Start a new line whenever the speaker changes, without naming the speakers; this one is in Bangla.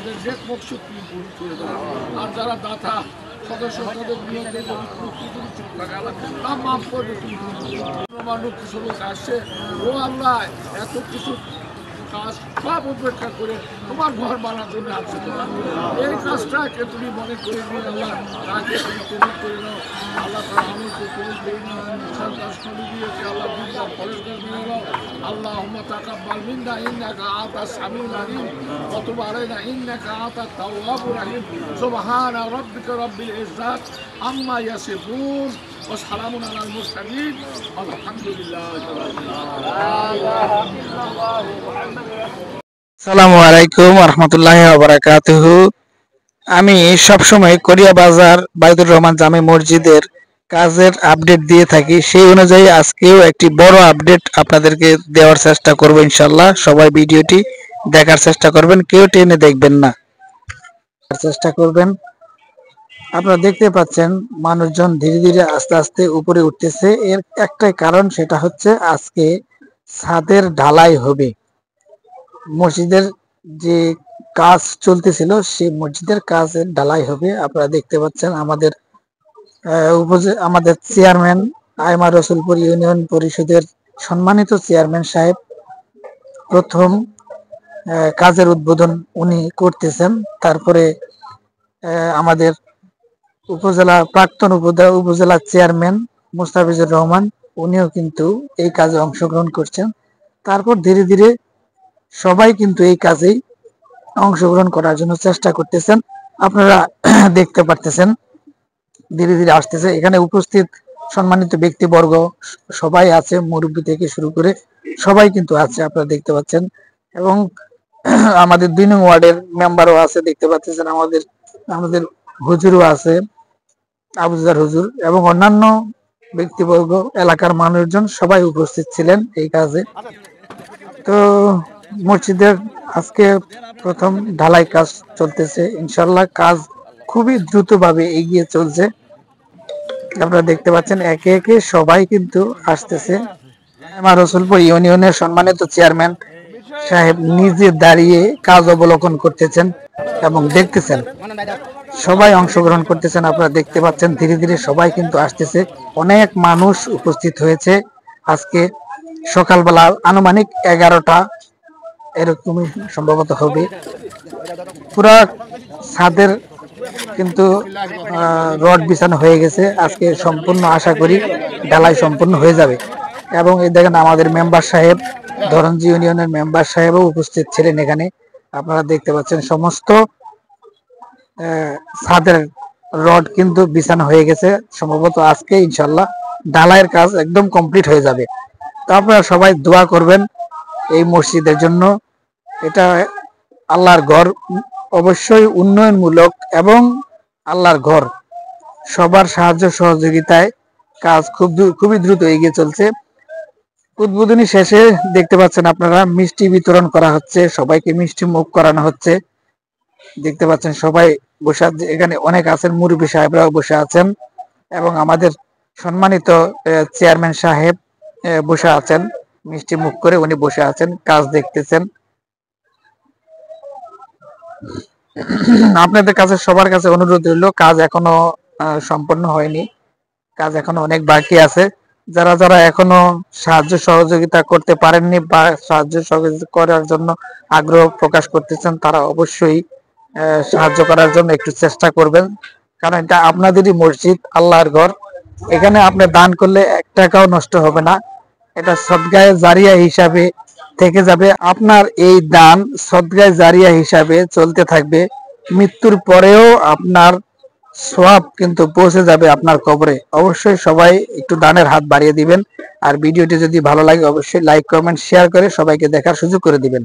এদের নেক মকসুদ তুমি পূরণ করে দাও। আর যারা দাতা সদস্য তাদের নিয়তে মাফ করে তুমি মানুষ কিছু লোক আসছে, ও আল্লাহ এত কিছু কাজ সব উপেক্ষা করে তোমার ঘর বানার জন্য আসছে। এই কাজটাকে তুমি মনে করে নিয়ে আল্লাহ তাকে তুমি কবুল করে নাও। আল্লাহ তারা আমাকে কবুল করে নাও। সন্তান শুনে দিয়েছে আল্লাহ দুনিয়া ফলের কাজ নিয়ে নাও। আল্লাহ তাকাব্বাল মিন্না ইন্নাকা আতা সামিউল আলিম ওয়া তুব আলাইনা ইন্নাকা আতা তাওয়াবুর রহিম। সুবহানা রাব্বিকা রাব্বিল ইজ্জাত আম্মা ইয়াসিফুন ওয়া সালামুন আলাল মুরসালিন আলহামদুলিল্লাহি রাব্বিল আলামিন।
আসসালামু আলাইকুম ওয়া রাহমাতুল্লাহি ওয়া বারাকাতুহু। আমি সবসময় কোরিয়া বাজার বাইতুর রহমান জামে মসজিদের কাজের আপডেট দিয়ে থাকি। সেই অনুযায়ী আজকেও একটি বড় আপডেট আপনাদেরকে দেওয়ার চেষ্টা করব ইনশাআল্লাহ। সবাই ভিডিওটি দেখার চেষ্টা করবেন, কেউ টেনে দেখবেন না, চেষ্টা করবেন। আপনারা দেখতে পাচ্ছেন মানুষজন ধীরে ধীরে আস্তে আস্তে উপরে উঠতেছে। এর একটাই কারণ, সেটা হচ্ছে আজকে ছাদের ঢালাই হবে। মসজিদের যে কাজ চলতেছিল সেই মসজিদের কাজের ঢালাই হবে। আপনারা দেখতে পাচ্ছেন আমাদের চেয়ারম্যান আইমা রসুলপুর ইউনিয়ন পরিষদের সম্মানিত চেয়ারম্যান সাহেব প্রথম কাজের উদ্বোধন উনি করতেছেন। তারপরে আমাদের প্রাক্তন উপজেলা চেয়ারম্যান মুস্তাফিজুর রহমান উনিও কিন্তু এই কাজে অংশগ্রহণ করছেন। তারপর ধীরে ধীরে সবাই কিন্তু এই কাজেই অংশগ্রহণ করার জন্য চেষ্টা করতেছেন। আপনারা দেখতে পারতেছেন ধীরে ধীরে আসতেছে। এখানে উপস্থিত সম্মানিত ব্যক্তিবর্গ সবাই আছে, মুরব্বী থেকে শুরু করে সবাই কিন্তু আছে, আপনারা দেখতে পাচ্ছেন। এবং আমাদের ২ নং ওয়ার্ডের মেম্বারও আছে, দেখতে পাচ্ছেন। আমাদের হুজুরও আছে, আবুজার হুজুর, এবং অন্যান্য ব্যক্তিবর্গ, এলাকার মানুষজন সবাই উপস্থিত ছিলেন এই কাজে। তো মসজিদের আজকে প্রথম ঢালাই কাজ চলতেছে। ইনশাল্লাহ কাজ খুবই দ্রুতভাবে এগিয়ে চলছে। আপনারা দেখতে পাচ্ছেন একে একে সবাই কিন্তু আসতেছে। আমার রসুলপুর ইউনিয়নের সম্মানিত চেয়ারম্যান সাহেব নিজে দাঁড়িয়ে কাজ অবলোকন করতেছেন এবং দেখতেছেন, সবাই অংশগ্রহণ করতেছেন। আপনারা দেখতে পাচ্ছেন ধীরে ধীরে সবাই কিন্তু আসতেছে। অনেক মানুষ উপস্থিত হয়েছে। আজকে সকালবেলা আনুমানিক 11টা এরকমই সম্ভবত হবে। পুরা ছাদের কিন্তু রড বিছানো হয়ে গেছে। আজকে সম্পূর্ণ আশা করি ঢালাই সম্পূর্ণ হয়ে যাবে। এবং এই দেখেন আমাদের মেম্বার সাহেব, ধরঞ্জি ইউনিয়নের মেম্বার সাহেবও উপস্থিত ছিলেন এখানে। আপনারা দেখতে পাচ্ছেন সমস্ত ছাদের রড কিন্তু বিছানো হয়ে গেছে। সম্ভবত আজকে ইনশাল্লাহ ঢালাইয়ের কাজ একদম কমপ্লিট হয়ে যাবে। তো আপনারা সবাই দোয়া করবেন এই মসজিদের জন্য। এটা আল্লাহর ঘর, অবশ্যই উন্নয়নমূলক এবং আল্লাহর ঘর। সবার সাহায্য সহযোগিতায় কাজ খুবই দ্রুত এগিয়ে চলছে। উদ্বোধনী শেষে দেখতে পাচ্ছেন আপনারা মিষ্টি বিতরণ করা হচ্ছে, সবাইকে মিষ্টি মুখ করানো হচ্ছে। দেখতে পাচ্ছেন সবাই বসে, এখানে অনেক আছেন, মুরব্বী সাহেবরাও বসে আছেন এবং আমাদের সম্মানিত চেয়ারম্যান সাহেব বসে আছেন, মিষ্টি মুখ করে উনি বসে আছেন, কাজ দেখতেছেন। আপনাদের কাছে সবার কাছে অনুরোধ রইল, কাজ এখনো সম্পন্ন হয়নি, কাজ এখনো অনেক বাকি আছে। যারা যারা এখনো সাহায্য সহযোগিতা করতে পারেননি বা সাহায্য সহযোগিতা করার জন্য আগ্রহ প্রকাশ করতেছেন, তারা অবশ্যই সাহায্য করার জন্য একটু চেষ্টা করবেন। কারণ এটা আপনাদেরই মসজিদ, আল্লাহর ঘর। এখানে আপনি দান করলে 1 টাকাও নষ্ট হবে না। এটা সদকায়ে জারিয়া হিসাবে থেকে যাবে। আপনার এই দান সদকায়ে জারিয়া হিসাবে চলতে থাকবে। মৃত্যুর পরেও আপনার সওয়াব কিন্তু পৌঁছে যাবে আপনার কবরে। অবশ্যই সবাই একটু দানের হাত বাড়িয়ে দিবেন। আর ভিডিওটি যদি ভালো লাগে অবশ্যই লাইক, কমেন্ট, শেয়ার করে সবাইকে দেখার সুযোগ করে দিবেন।